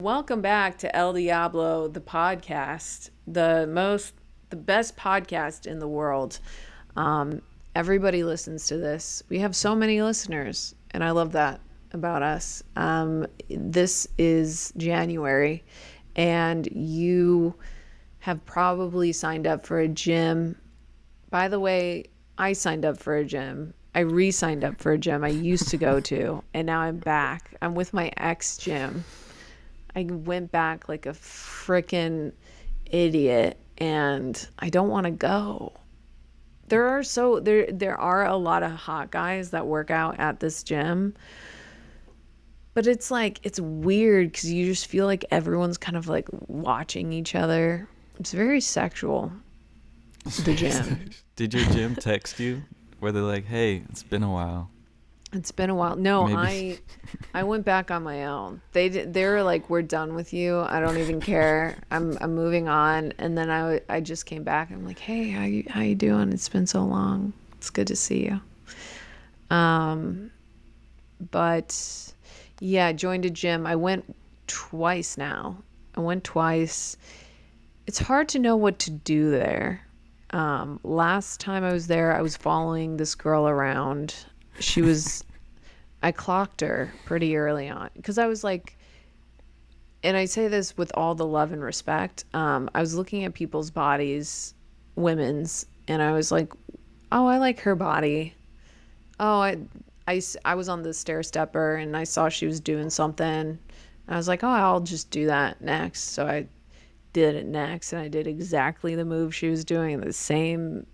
Welcome back to El Diablo, the podcast, the best podcast in the world. Everybody listens to this. We have so many listeners, and I love that about us. This is January, and you have probably signed up for a gym. By the way, I signed up for a gym. I re-signed up for a gym I used to go to, and now I'm back. I'm with my ex gym. I went back like a freaking idiot, and I don't want to go. There are a lot of hot guys that work out at this gym, but it's weird because you just feel like everyone's kind of like watching each other. It's very sexual, the gym. Did your gym text you? Where they're like, hey, it's been a while. It's been a while. No, Maybe. I went back on my own. They were like, we're done with you. I don't even care. I'm moving on. And then I just came back. I'm like, hey, how you doing? It's been so long. It's good to see you. But yeah, joined a gym. I went twice now. It's hard to know what to do there. Last time I was there, I was following this girl around. I clocked her pretty early on because I was like, and I say this with all the love and respect. I was looking at people's bodies, women's, and I was like, oh, I like her body. Oh, I was on the stair stepper and I saw she was doing something. And I was like, oh, I'll just do that next. So I did it next, and I did exactly the move she was doing in the same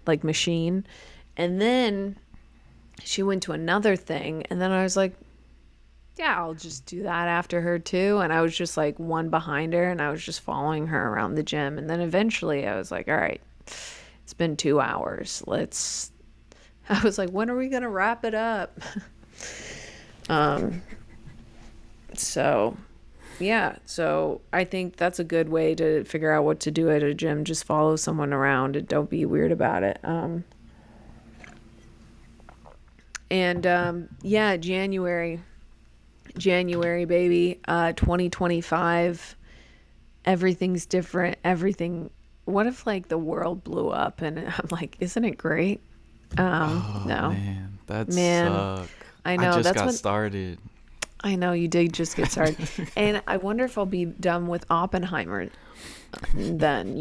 like machine. And then she went to another thing, and then I was like, yeah, I'll just do that after her too. And I was just like one behind her, and I was just following her around the gym. And then eventually I was like, all right, it's been 2 hours. I was like, when are we gonna wrap it up? So yeah, so I think that's a good way to figure out what to do at a gym. Just follow someone around and don't be weird about it. Yeah, January, baby, 2025, everything's different. What if like the world blew up and I'm like, isn't it great? Oh, No. man, that suck. I know. I just got started. I know you did just get started. And I wonder if I'll be done with Oppenheimer then,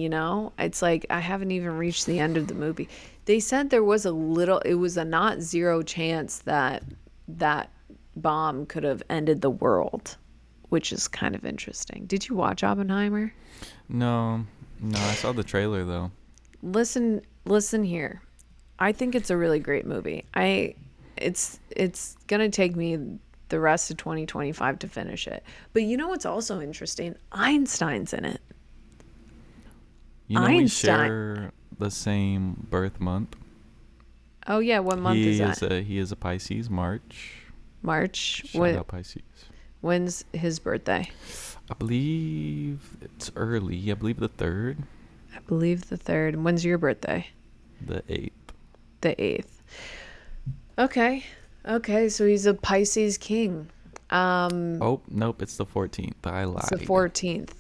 It's like I haven't even reached the end of the movie. They said it was a not zero chance that bomb could have ended the world, which is kind of interesting. Did you watch Oppenheimer? No, I saw the trailer though. Listen here. I think it's a really great movie. It's going to take me the rest of 2025 to finish it. But you know what's also interesting? Einstein's in it. We share the same birth month. Oh yeah, what month is that? He is a Pisces, March. Shout out Pisces. When's his birthday? I believe it's early. I believe the 3rd. I believe the 3rd. When's your birthday? The 8th. The 8th. Okay, so he's a Pisces king. Oh, nope, it's the 14th. I lied. It's the 14th.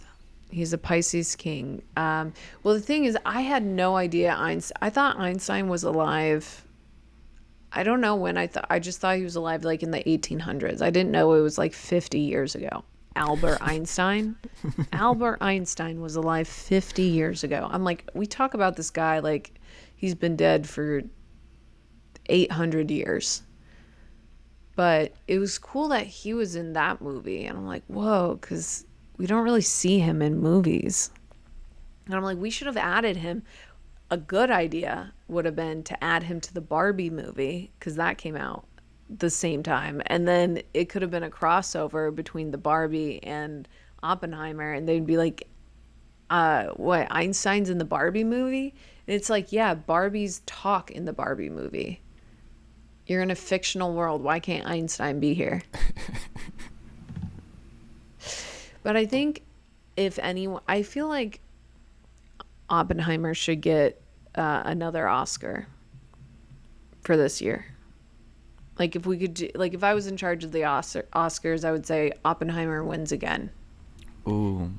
He's a Pisces king. Well, the thing is, I had no idea I thought Einstein was alive. I don't know when I just thought he was alive like in the 1800s. I didn't know it was like 50 years ago. Albert Einstein. Albert Einstein was alive 50 years ago. I'm like, we talk about this guy like he's been dead for 800 years. But it was cool that he was in that movie. And I'm like, whoa, because we don't really see him in movies. And I'm like, we should have added him. A good idea would have been to add him to the Barbie movie, because that came out the same time. And then it could have been a crossover between the Barbie and Oppenheimer. And they'd be like, what, Einstein's in the Barbie movie? And it's like, yeah, Barbies talk in the Barbie movie. You're in a fictional world. Why can't Einstein be here? But I think I feel like Oppenheimer should get another Oscar for this year. Like if we could do, like if I was in charge of the Oscars, I would say Oppenheimer wins again. Ooh,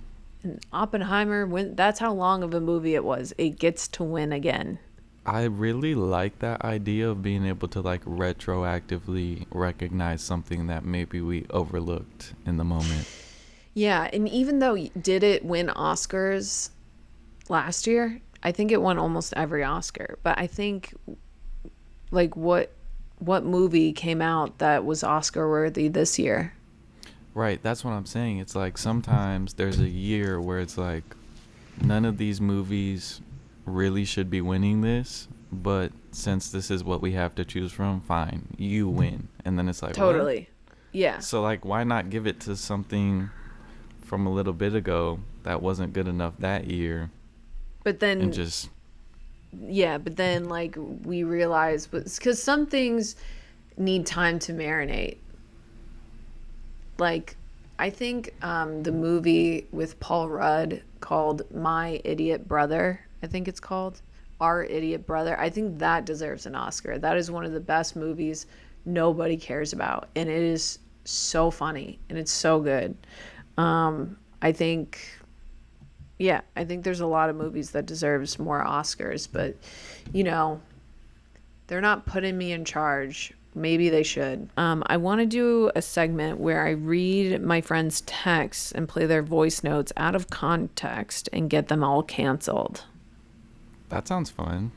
And Oppenheimer win. That's how long of a movie it was. It gets to win again. I really like that idea of being able to like retroactively recognize something that maybe we overlooked in the moment. Yeah, and even though did it win Oscars last year, I think it won almost every Oscar. But I think like what movie came out that was Oscar worthy this year? Right, that's what I'm saying. It's like sometimes there's a year where it's like none of these movies really should be winning this, but since this is what we have to choose from, fine, you win. And then it's like, what? Totally. Yeah. So like why not give it to something from a little bit ago that wasn't good enough that year But and then just yeah, but then like we realize because some things need time to marinate. Like I think the movie with Paul Rudd called My Idiot Brother, I think it's called Our Idiot Brother. I think that deserves an Oscar. That is one of the best movies nobody cares about, and it is so funny and it's so good. I think yeah, I think there's a lot of movies that deserves more Oscars, but you know, they're not putting me in charge. Maybe they should. I want to do a segment where I read my friends' texts and play their voice notes out of context and get them all canceled. that sounds fun.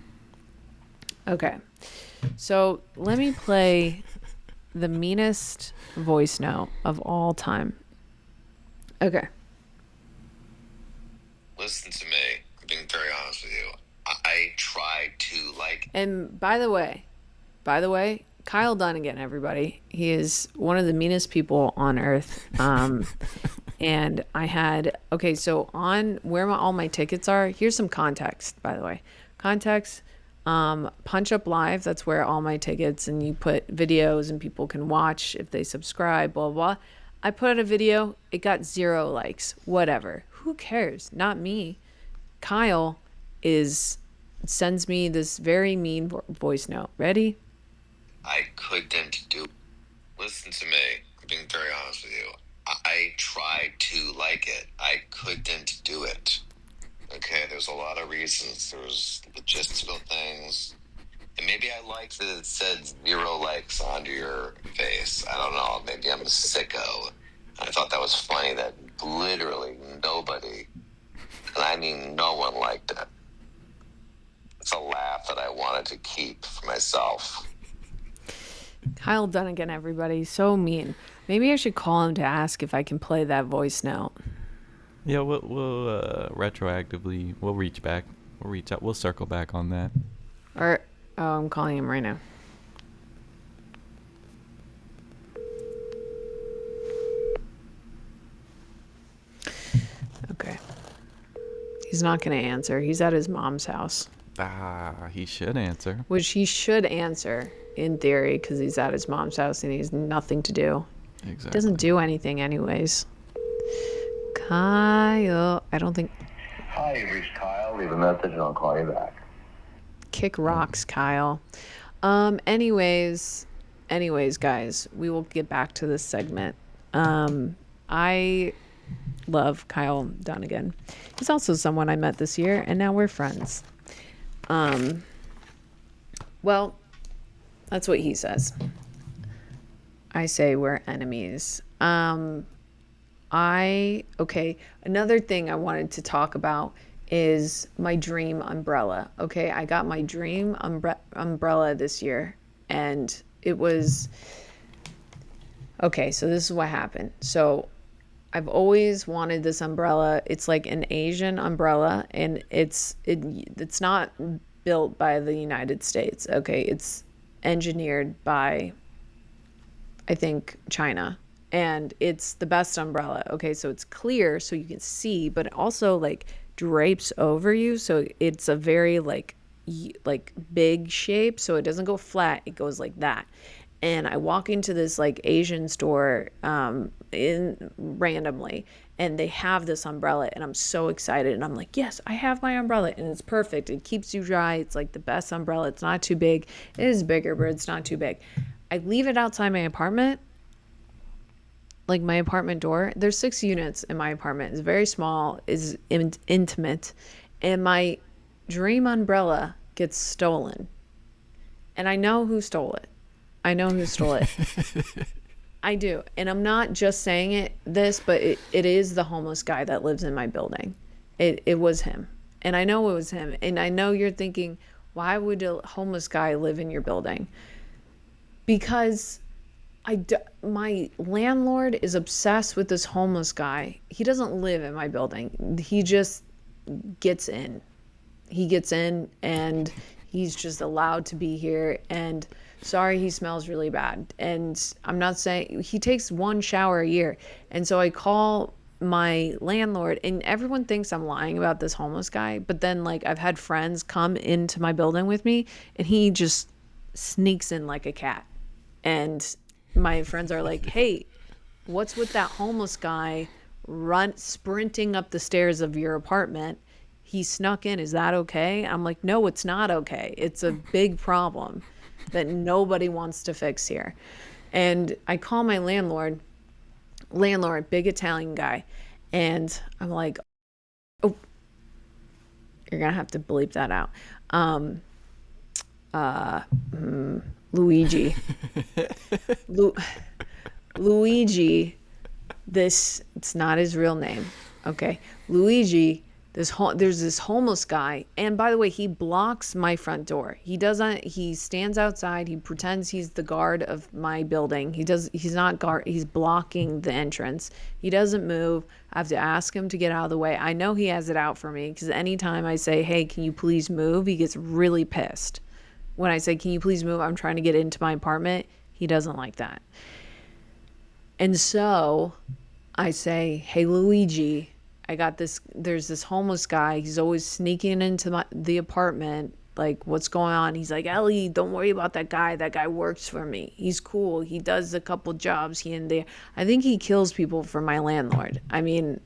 Okay. So let me play the meanest voice note of all time. Okay. Listen to me. I'm being very honest with you. I tried to like. And by the way, Kyle Dunnigan, everybody. He is one of the meanest people on earth. And I had, okay, so on where all my tickets are, here's some context, by the way. Context, Punch Up Live, that's where all my tickets, and you put videos and people can watch if they subscribe, blah, blah. I put out a video, it got 0 likes, whatever. Who cares? Not me. Kyle sends me this very mean voice note. Ready? I couldn't do. Listen to me. I'm being very honest with you. I tried to like it. I couldn't do it. Okay, there's a lot of reasons. There's logistical things. And maybe I liked that it said 0 likes onto your face. I don't know. Maybe I'm a sicko. I thought that was funny that literally nobody, and I mean no one, liked it. It's a laugh that I wanted to keep for myself. Kyle Dunnigan, everybody. So mean. Maybe I should call him to ask if I can play that voice note. Yeah, we'll retroactively we'll reach back. We'll reach out. We'll circle back on that. Or, oh, I'm calling him right now. Okay. He's not going to answer. He's at his mom's house. He should answer. Which he should answer, in theory, because he's at his mom's house and he has nothing to do. Exactly. He doesn't do anything anyways. Kyle, I don't think... Hi, you've reached Kyle. Leave a message and I'll call you back. Kick rocks, Kyle. Anyways, guys, we will get back to this segment. I love Kyle Dunnigan. He's also someone I met this year, and now we're friends. Well, that's what he says. I say we're enemies. Okay, another thing I wanted to talk about is my dream umbrella. Okay, I got my dream umbrella this year, and it was... Okay, so this is what happened. So I've always wanted this umbrella. It's like an Asian umbrella, and it's not built by the United States. Okay, it's engineered by, I think, China, and it's the best umbrella. Okay, so it's clear so you can see, but it also like drapes over you, so it's a very like big shape, so it doesn't go flat, it goes like that. And I walk into this like Asian store randomly, and they have this umbrella, and I'm so excited, and I'm like, yes, I have my umbrella, and it's perfect. It keeps you dry. It's like the best umbrella. It's not too big. It is bigger, but it's not too big. I leave it outside my apartment, like my apartment door. There's 6 units in my apartment. It's very small, is intimate, and my dream umbrella gets stolen. And I know who stole it. I know who stole it. I do. And I'm not just saying this, but it is the homeless guy that lives in my building. It was him. And I know it was him. And I know you're thinking, why would a homeless guy live in your building? Because my landlord is obsessed with this homeless guy. He doesn't live in my building. He just gets in. He gets in and he's just allowed to be here. And sorry, he smells really bad. And I'm not saying, he takes 1 shower a year. And so I call my landlord, and everyone thinks I'm lying about this homeless guy. But then, like, I've had friends come into my building with me, and he just sneaks in like a cat. And my friends are like, hey, what's with that homeless guy sprinting up the stairs of your apartment? He snuck in. Is that okay? I'm like, no, it's not okay. It's a big problem that nobody wants to fix here. And I call my landlord, big Italian guy. And I'm like, oh, you're going to have to bleep that out. Luigi. Luigi, it's not his real name. Okay. Luigi, there's this homeless guy. And by the way, he blocks my front door. He stands outside. He pretends he's the guard of my building. He's not guard. He's blocking the entrance. He doesn't move. I have to ask him to get out of the way. I know he has it out for me because anytime I say, hey, can you please move? He gets really pissed. When I say, can you please move? I'm trying to get into my apartment. He doesn't like that. And so I say, hey, Luigi, there's this homeless guy. He's always sneaking into the apartment. Like, what's going on? He's like, Ellie, don't worry about that guy. That guy works for me. He's cool. He does a couple jobs here and there. I think he kills people for my landlord. I mean,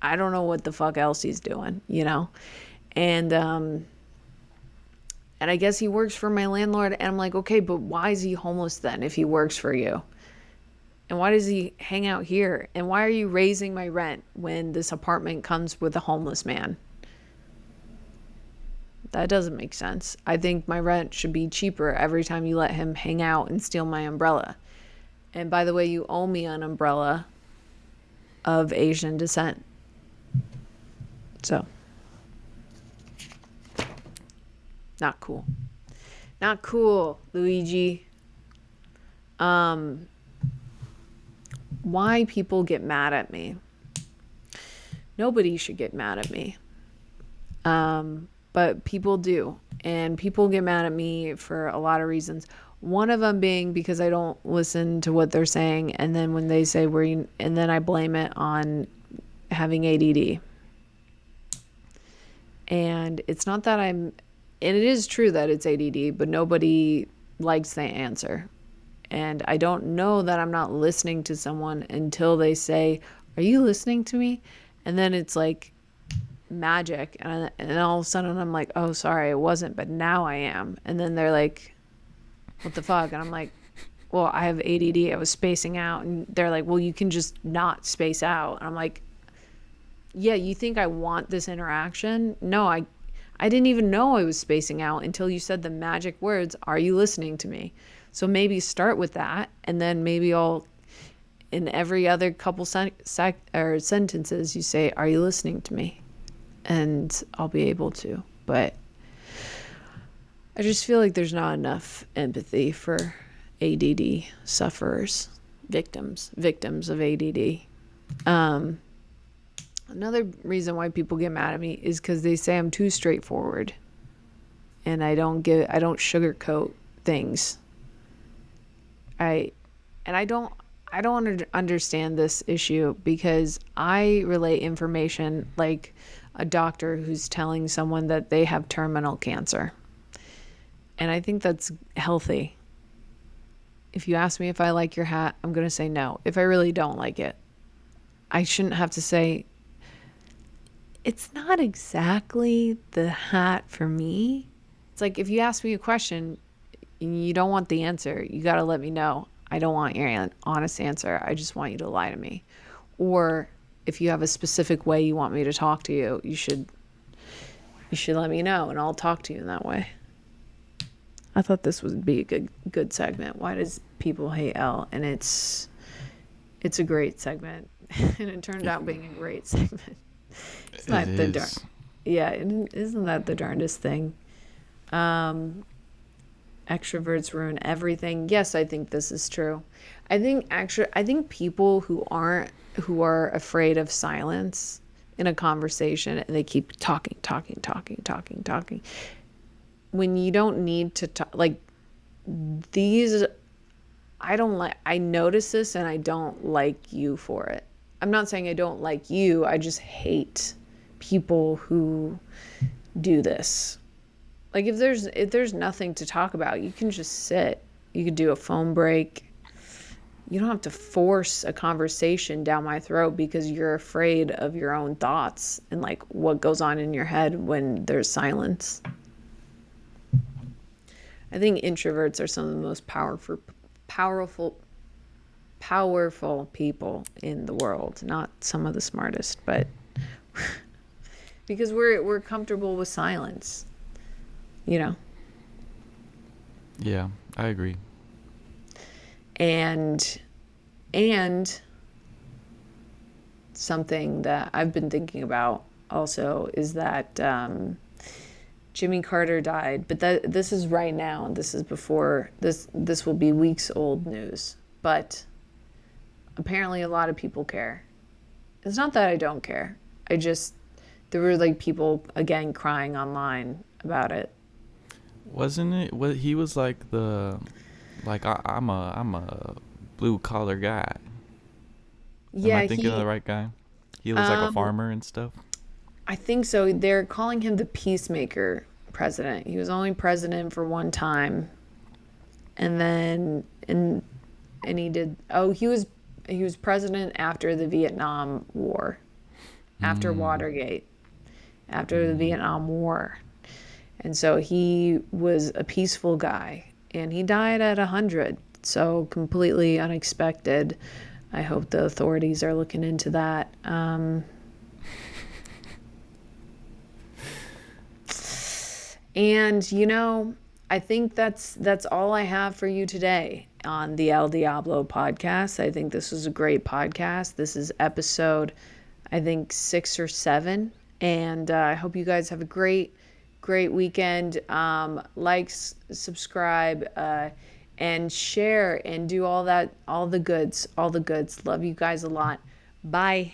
I don't know what the fuck else he's doing, you know? And I guess he works for my landlord. And I'm like, okay, but why is he homeless then if he works for you? And why does he hang out here? And why are you raising my rent when this apartment comes with a homeless man? That doesn't make sense. I think my rent should be cheaper every time you let him hang out and steal my umbrella. And by the way, you owe me an umbrella of Asian descent. So, not cool. Not cool, Luigi. Why people get mad at me? Nobody should get mad at me. But people do. And people get mad at me for a lot of reasons. One of them being because I don't listen to what they're saying. And then when they say, and then I blame it on having ADD. And it's not that and it is true that it's ADD, but nobody likes the answer. And I don't know that I'm not listening to someone until they say, are you listening to me? And then it's like magic. And all of a sudden I'm like, oh, sorry, I wasn't, but now I am. And then they're like, what the fuck? And I'm like, well, I have ADD. I was spacing out. And they're like, well, you can just not space out. And I'm like, yeah, you think I want this interaction? No, I didn't even know I was spacing out until you said the magic words, are you listening to me? So maybe start with that, and then maybe in every other couple sentences, you say, are you listening to me? And I'll be able to. But I just feel like there's not enough empathy for ADD sufferers, victims of ADD. Another reason why people get mad at me is because they say I'm too straightforward, and I don't sugarcoat things. I don't understand this issue because I relay information like a doctor who's telling someone that they have terminal cancer. And I think that's healthy. If you ask me if I like your hat, I'm going to say no. If I really don't like it, I shouldn't have to say, it's not exactly the hat for me. It's like if you ask me a question, you don't want the answer, you got to let me know. I don't want your honest answer. I just want you to lie to me. Or if you have a specific way you want me to talk to you, you should let me know, and I'll talk to you in that way. I thought this would be a good segment. Why does people hate Elle? And it's a great segment, and it turned out being a great segment. It's not It the is. yeah, isn't that the darndest thing? Extroverts ruin everything. Yes, I think this is true. I think people who are afraid of silence in a conversation, and they keep talking, when you don't need to talk, like these, I notice this and I don't like you for it. I'm not saying I don't like you, I just hate people who do this. Like if there's nothing to talk about, you can just sit. You could do a phone break. You don't have to force a conversation down my throat because you're afraid of your own thoughts and like what goes on in your head when there's silence. I think introverts are some of the most powerful people in the world. Not some of the smartest, but because we're comfortable with silence. You know. Yeah, I agree. And something that I've been thinking about also is that Jimmy Carter died, but this is right now, and this is before this will be weeks old news. But apparently, a lot of people care. It's not that I don't care. There were like people again crying online about it. Wasn't it? What he was like I'm a blue collar guy. Yeah, Am I thinking of the right guy? He was like a farmer and stuff. I think so. They're calling him the peacemaker president. He was only president for one time, and then and he did. Oh, he was president after the Vietnam War, after Watergate, after the Vietnam War, and so he was a peaceful guy, and he died at 100. So completely unexpected. I hope the authorities are looking into that. And I think that's all I have for you today on the El Diablo podcast. I think this was a great podcast. This is episode, I think 6 or 7, and I hope you guys have a great weekend. Subscribe, and share, and do all the goods. Love you guys a lot. Bye.